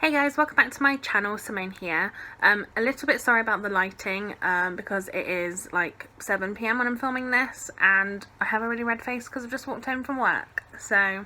Hey guys, welcome back to my channel. Simone here. A little bit sorry about the lighting because it is like 7 PM when I'm filming this and I have a really red face because I've just walked home from work. So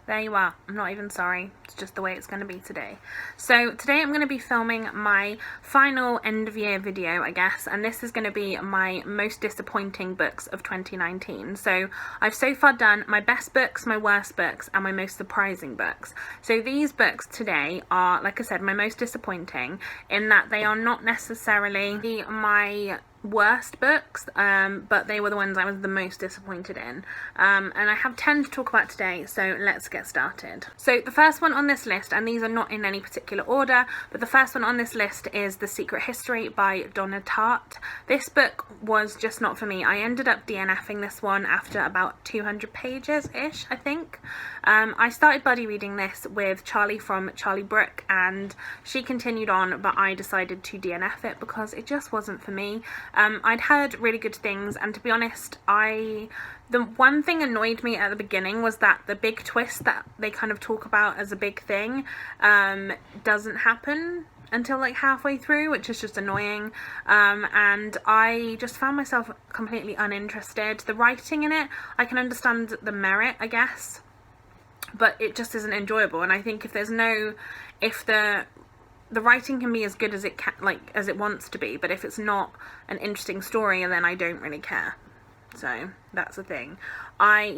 there you are. I'm not even sorry. It's just the way it's going to be today. So today I'm going to be filming my final end of year video, I guess, and this is going to be my most disappointing books of 2019. So I've so far done my best books, my worst books, and my most surprising books. So these books today are, like I said, my most disappointing in that they are not necessarily my worst books, but they were the ones I was the most disappointed in, and I have 10 to talk about today, so let's get started. So the first one on this list, and these are not in any particular order, but the first one on this list is The Secret History by Donna Tartt. This book was just not for me. I ended up DNFing this one after about 200 pages ish, I think. I started buddy reading this with Charlie from Charlie Brooke, and she continued on, but I decided to DNF it because it just wasn't for me. I'd heard really good things, and to be honest, the one thing annoyed me at the beginning was that the big twist that they kind of talk about as a big thing doesn't happen until like halfway through, which is just annoying, and I just found myself completely uninterested. The writing in it, I can understand the merit, I guess, but it just isn't enjoyable. And I think if the writing can be as good as it can, like as it wants to be, but if it's not an interesting story, then I don't really care. So that's the thing. I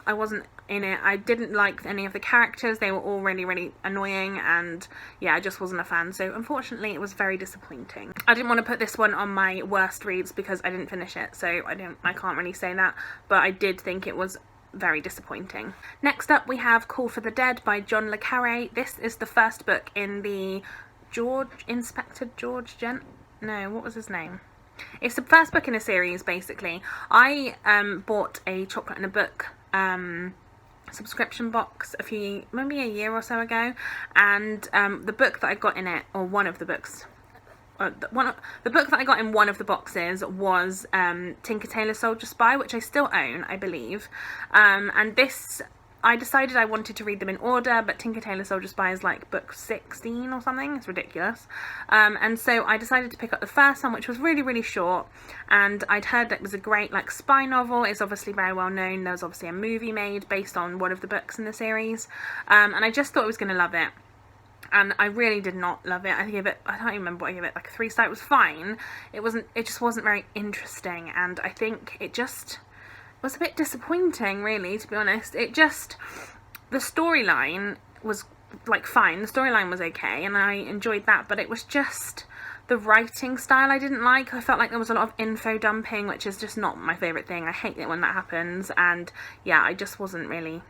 wasn't in it. I didn't like any of the characters. They were all really annoying, and yeah, I just wasn't a fan. So unfortunately it was very disappointing. I didn't want to put this one on my worst reads because I didn't finish it, so I can't really say that, but I did think it was very disappointing. Next up we have Call for the Dead by John le Carre. This is the first book in the Inspector George what was his name? It's the first book in a series, basically. I bought a chocolate and a book subscription box maybe a year or so ago, and the book that I got in it, or one of the books, the book that I got in one of the boxes was Tinker Tailor Soldier Spy, which I still own, I believe, and this, I decided I wanted to read them in order, but Tinker Tailor Soldier Spy is like book 16 or something. It's ridiculous. And so I decided to pick up the first one, which was really short, and I'd heard that it was a great like spy novel. It's obviously very well known. There was obviously a movie made based on one of the books in the series, and I just thought I was going to love it. And I really did not love it. I don't even remember what I gave it, like a 3 star. It was fine. It just wasn't very interesting, and I think it just was a bit disappointing, really, to be honest. The storyline was like fine. The storyline was okay, and I enjoyed that, but it was just the writing style I didn't like. I felt like there was a lot of info dumping, which is just not my favourite thing. I hate it when that happens, and yeah, I wasn't really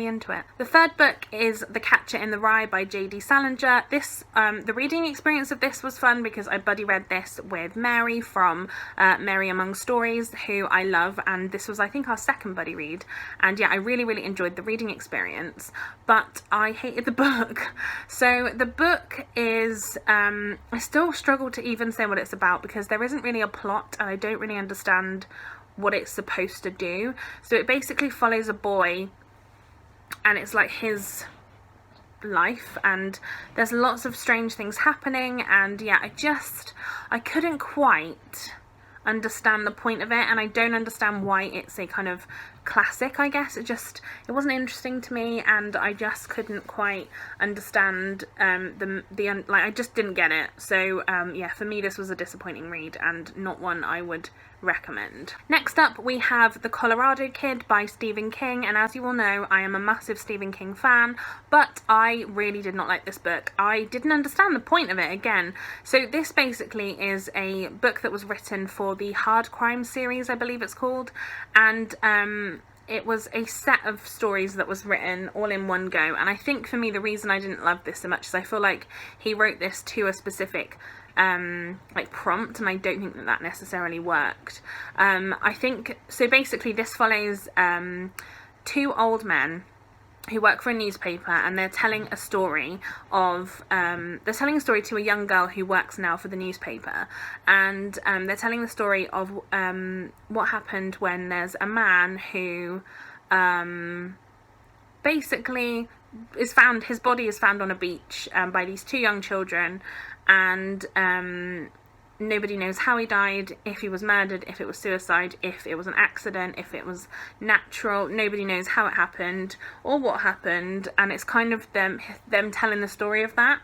into it. The third book is The Catcher in the Rye by J.D. Salinger. This, the reading experience of this was fun because I buddy read this with Mary from Mary Among Stories, who I love, and this was, I think, our second buddy read, and yeah, I really enjoyed the reading experience, but I hated the book. So the book is, I still struggle to even say what it's about because there isn't really a plot, and I don't really understand what it's supposed to do. So it basically follows a boy, and it's like his life, and there's lots of strange things happening, and yeah, I couldn't quite understand the point of it, and I don't understand why it's a kind of classic, I guess. It wasn't interesting to me, and I just couldn't quite understand I just didn't get it. So yeah, for me this was a disappointing read and not one I would recommend. Next up we have The Colorado Kid by Stephen King, and as you all know, I am a massive Stephen King fan, but I really did not like this book. I didn't understand the point of it again. So this basically is a book that was written for the Hard Crime series, I believe it's called, and it was a set of stories that was written all in one go, and I think for me the reason I didn't love this so much is I feel like he wrote this to a specific like prompt, and I don't think that necessarily worked. I think so. Basically this follows 2 old men who work for a newspaper, and they're telling a story to a young girl who works now for the newspaper, and they're telling the story of what happened when there's a man who basically his body is found on a beach by these two young children, and nobody knows how he died, if he was murdered, if it was suicide, if it was an accident, if it was natural. Nobody knows how it happened or what happened, and it's kind of them telling the story of that.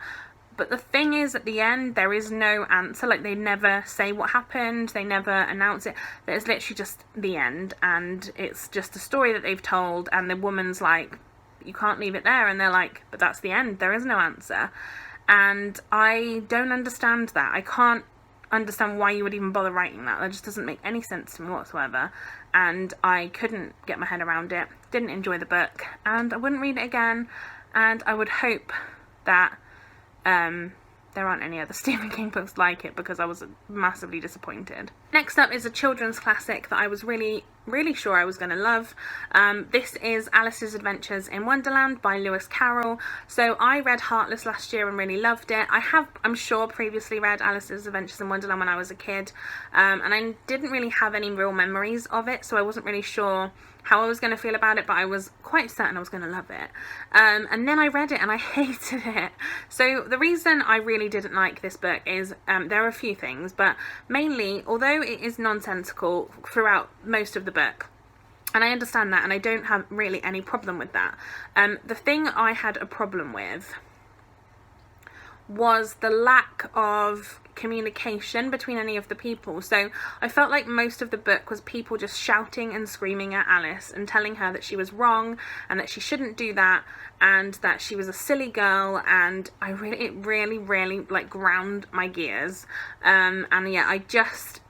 But the thing is, at the end, there is no answer. Like, they never say what happened, they never announce it. There's literally just the end, and it's just a story that they've told, and the woman's like, you can't leave it there, and they're like, but that's the end, there is no answer. And I don't understand that. I can't understand why you would even bother writing that. That just doesn't make any sense to me whatsoever, and I couldn't get my head around it. Didn't enjoy the book, and I wouldn't read it again, and I would hope that there aren't any other Stephen King books like it, because I was massively disappointed. Next up is a children's classic that I was really sure I was going to love. This is Alice's Adventures in Wonderland by Lewis Carroll. So I read Heartless last year and really loved it. I have, I'm sure, previously read Alice's Adventures in Wonderland when I was a kid, and I didn't really have any real memories of it, so I wasn't really sure how I was going to feel about it, but I was quite certain I was going to love it. And then I read it and I hated it. So the reason I really didn't like this book is, there are a few things, but mainly, although it is nonsensical throughout most of the book, and I understand that, and I don't have really any problem with that, the thing I had a problem with was the lack of communication between any of the people. So I felt like most of the book was people just shouting and screaming at Alice and telling her that she was wrong and that she shouldn't do that and that she was a silly girl, and it really like ground my gears, and yeah,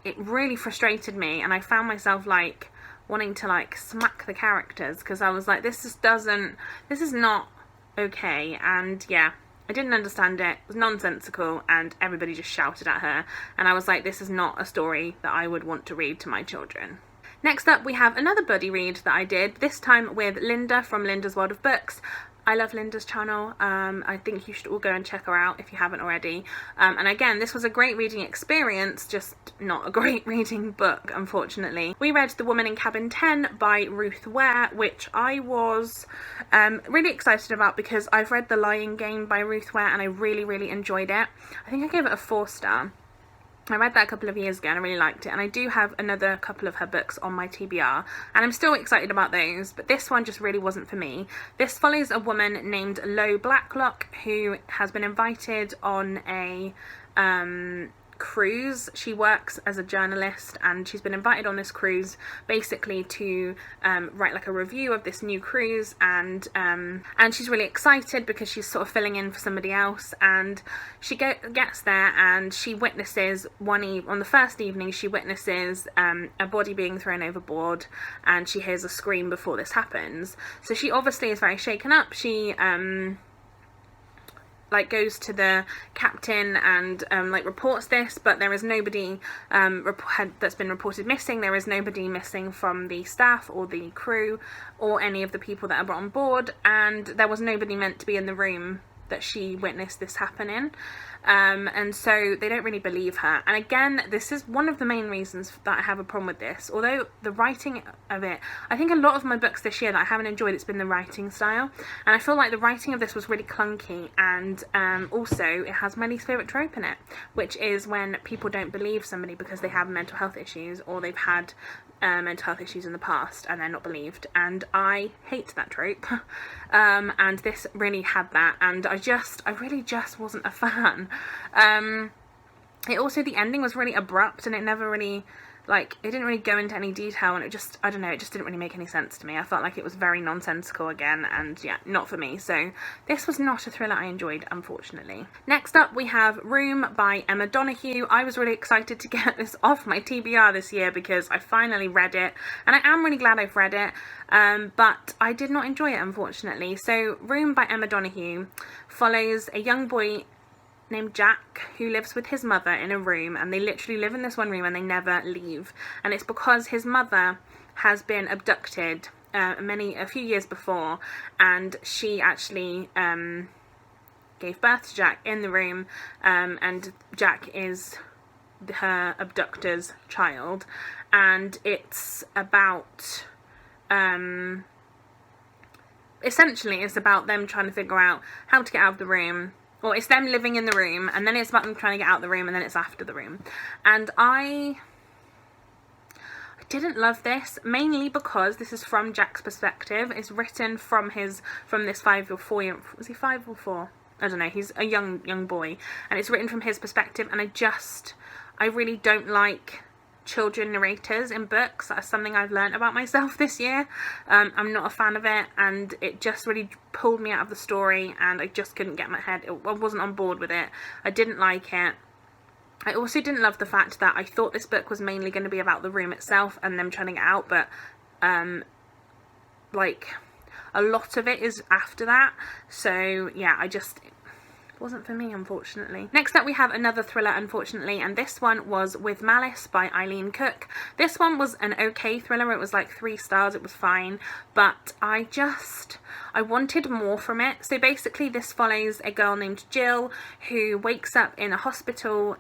it really frustrated me, and I found myself like wanting to like smack the characters, because I was like, this is not okay. And yeah, I didn't understand it. It was nonsensical, and everybody just shouted at her, and I was like, this is not a story that I would want to read to my children. Next up, we have another buddy read that I did, this time with Linda from Linda's World of Books. I love Linda's channel. I think you should all go and check her out if you haven't already. And again, this was a great reading experience, just not a great reading book, unfortunately. We read The Woman in Cabin 10 by Ruth Ware, which I was really excited about, because I've read The Lying Game by Ruth Ware and I really enjoyed it. I think I gave it a 4-star. I read that a couple of years ago and I really liked it, and I do have another couple of her books on my TBR, and I'm still excited about those, but this one just really wasn't for me. This follows a woman named Lo Blacklock, who has been invited on a cruise. She works as a journalist, and she's been invited on this cruise basically to write like a review of this new cruise, and she's really excited because she's sort of filling in for somebody else, and she gets there and she witnesses on the first evening she witnesses a body being thrown overboard, and she hears a scream before this happens. So she obviously is very shaken up. She like goes to the captain and like reports this, but there is nobody that's been reported missing. There is nobody missing from the staff or the crew or any of the people that are brought on board, and there was nobody meant to be in the room that she witnessed this happening, and so they don't really believe her. And again, this is one of the main reasons that I have a problem with this. Although the writing of it, I think a lot of my books this year that I haven't enjoyed, it's been the writing style, and I feel like the writing of this was really clunky, and also it has my least favourite trope in it, which is when people don't believe somebody because they have mental health issues, or they've had mental health issues in the past and they're not believed, and I hate that trope. And this really had that, and I really just wasn't a fan. It also, the ending was really abrupt, and it never really, like, it didn't really go into any detail, and it just, I don't know, it just didn't really make any sense to me. I felt like it was very nonsensical again, and yeah, not for me. So this was not a thriller I enjoyed, unfortunately. Next up, we have Room by Emma Donoghue. I was really excited to get this off my TBR this year because I finally read it, and I am really glad I've read it, but I did not enjoy it, unfortunately. So Room by Emma Donoghue follows a young boy named Jack who lives with his mother in a room, and they literally live in this one room and they never leave, and it's because his mother has been abducted a few years before, and she actually gave birth to Jack in the room, and Jack is her abductor's child, and it's about essentially it's about them trying to figure out how to get out of the room, or it's them living in the room, and then it's about them trying to get out of the room, and then it's after the room. And I didn't love this, mainly because this is from Jack's perspective. It's written from this 5 or 4 year, was he 5 or 4? I don't know, he's a young boy, and it's written from his perspective, and I really don't like children narrators in books. That's something I've learned about myself this year. I'm not a fan of it, and it just really pulled me out of the story, and I just couldn't get my head, I wasn't on board with it. I didn't like it. I also didn't love the fact that I thought this book was mainly going to be about the room itself and them trying to get out, but like a lot of it is after that. So yeah, it wasn't for me, unfortunately. Next up we have another thriller, unfortunately, and this one was With Malice by Eileen Cook. This one was an okay thriller. It was like 3 stars, it was fine, but I wanted more from it. So basically this follows a girl named Jill who wakes up in a hospital.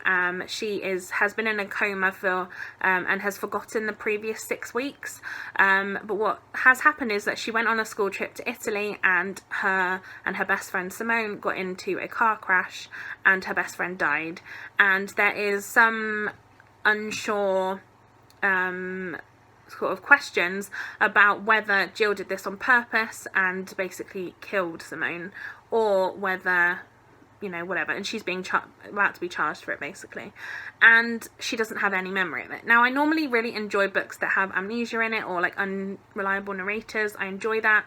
She has been in a coma for and has forgotten the previous 6 weeks, but what has happened is that she went on a school trip to Italy, and her best friend Simone got into a car crash, and her best friend died, and there is some unsure sort of questions about whether Jill did this on purpose and basically killed Simone, or whether, you know, whatever, and she's being about to be charged for it, basically, and she doesn't have any memory of it. Now, I normally really enjoy books that have amnesia in it, or like unreliable narrators. I enjoy that.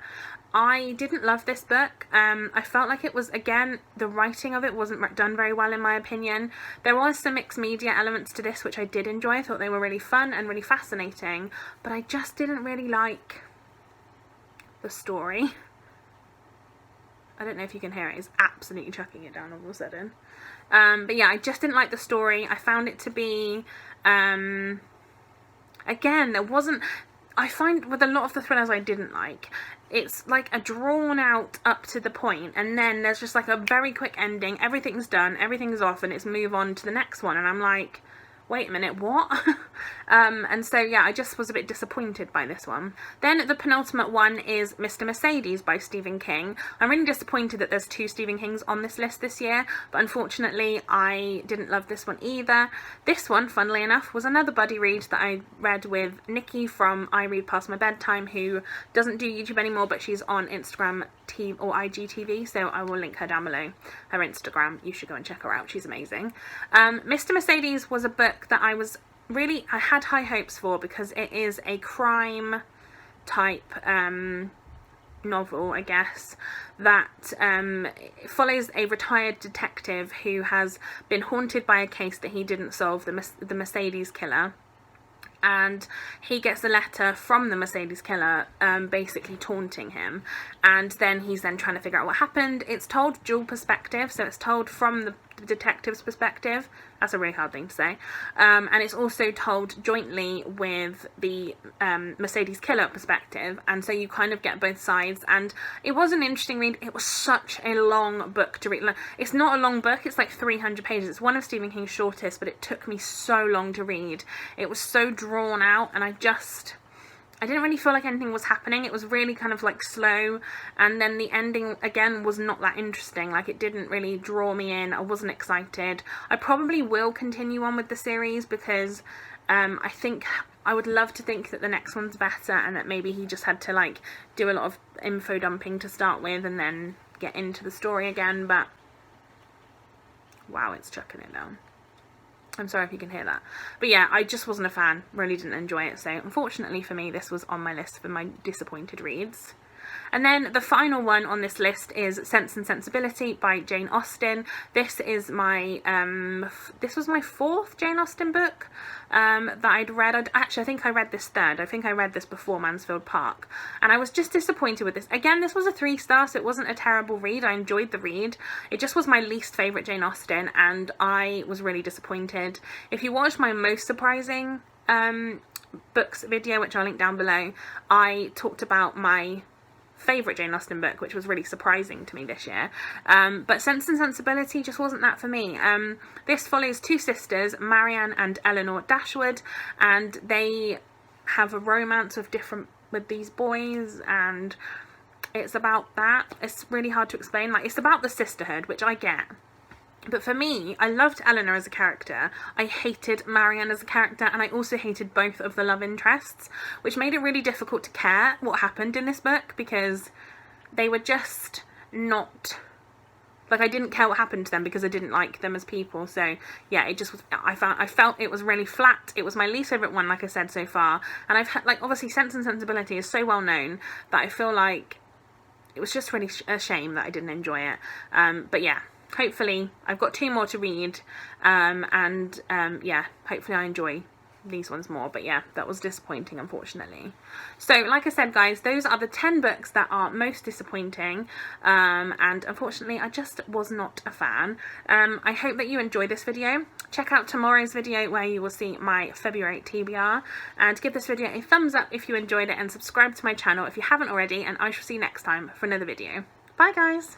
I didn't love this book. I felt like it was, again, the writing of it wasn't done very well, in my opinion. There was some mixed media elements to this which I did enjoy. I thought they were really fun and really fascinating, but I just didn't really like the story. I don't know if you can hear it. It's absolutely chucking it down all of a sudden. But yeah, I just didn't like the story. I found it to be, again, I find with a lot of the thrillers I didn't like, it's like a drawn out up to the point, and then there's just like a very quick ending. Everything's done, everything's off, and it's move on to the next one, and I'm like, wait a minute, what? And so yeah, I just was a bit disappointed by this one. Then the penultimate one is Mr. Mercedes by Stephen King. I'm really disappointed that there's 2 Stephen Kings on this list this year, but unfortunately I didn't love this one either. This one, funnily enough, was another buddy read that I read with Nikki from I Read Past My Bedtime, who doesn't do YouTube anymore, but she's on Instagram TV or IGTV, so I will link her down below, her Instagram. You should go and check her out, she's amazing. Mr. Mercedes was a book that I had high hopes for, because it is a crime type novel, I guess, that follows a retired detective who has been haunted by a case that he didn't solve, the Mercedes killer. And he gets a letter from the Mercedes killer basically taunting him, and then he's trying to figure out what happened. It's told dual perspective, so it's told from the detective's perspective. That's a really hard thing to say. And it's also told jointly with the Mercedes killer perspective, and so you kind of get both sides, and it was an interesting read. It was such a long book to read. It's not a long book, it's like 300 pages. It's one of Stephen King's shortest, but it took me so long to read. It was so drawn out, and I didn't really feel like anything was happening. It was really kind of like slow, and then the ending again was not that interesting. Like, it didn't really draw me in. I wasn't excited. I probably will continue on with the series, because I think I would love to think that the next one's better, and that maybe he just had to like do a lot of info dumping to start with and then get into the story again. But wow, it's chucking it down. I'm sorry if you can hear that. But yeah, I just wasn't a fan. Really didn't enjoy it. So unfortunately for me, this was on my list for my disappointed reads. And then the final one on this list is Sense and Sensibility by Jane Austen. This is my this was my 4th Jane Austen book that I'd read. I think I read this 3rd. I think I read this before Mansfield Park, and I was just disappointed with this. Again, this was a 3-star, so it wasn't a terrible read. I enjoyed the read. It just was my least favourite Jane Austen, and I was really disappointed. If you watched my most surprising books video, which I'll link down below, I talked about my favourite Jane Austen book, which was really surprising to me this year. But Sense and Sensibility just wasn't that for me. This follows 2 sisters, Marianne and Eleanor Dashwood, and they have a romance with these boys, and it's about that. It's really hard to explain. Like, it's about the sisterhood, which I get. But for me, I loved Eleanor as a character, I hated Marianne as a character, and I also hated both of the love interests, which made it really difficult to care what happened in this book, because they were just not, like, I didn't care what happened to them because I didn't like them as people. So yeah, it just was, I felt it was really flat. It was my least favourite one, like I said, so far, and I've had, like, obviously Sense and Sensibility is so well known that I feel like it was just really a shame that I didn't enjoy it. But yeah, hopefully I've got 2 more to read, yeah, hopefully I enjoy these ones more. But yeah, that was disappointing, unfortunately. So like I said, guys, those are the 10 books that are most disappointing, and unfortunately I just was not a fan. I hope that you enjoyed this video. Check out tomorrow's video where you will see my February TBR, and give this video a thumbs up if you enjoyed it, and subscribe to my channel if you haven't already, and I shall see you next time for another video. Bye guys!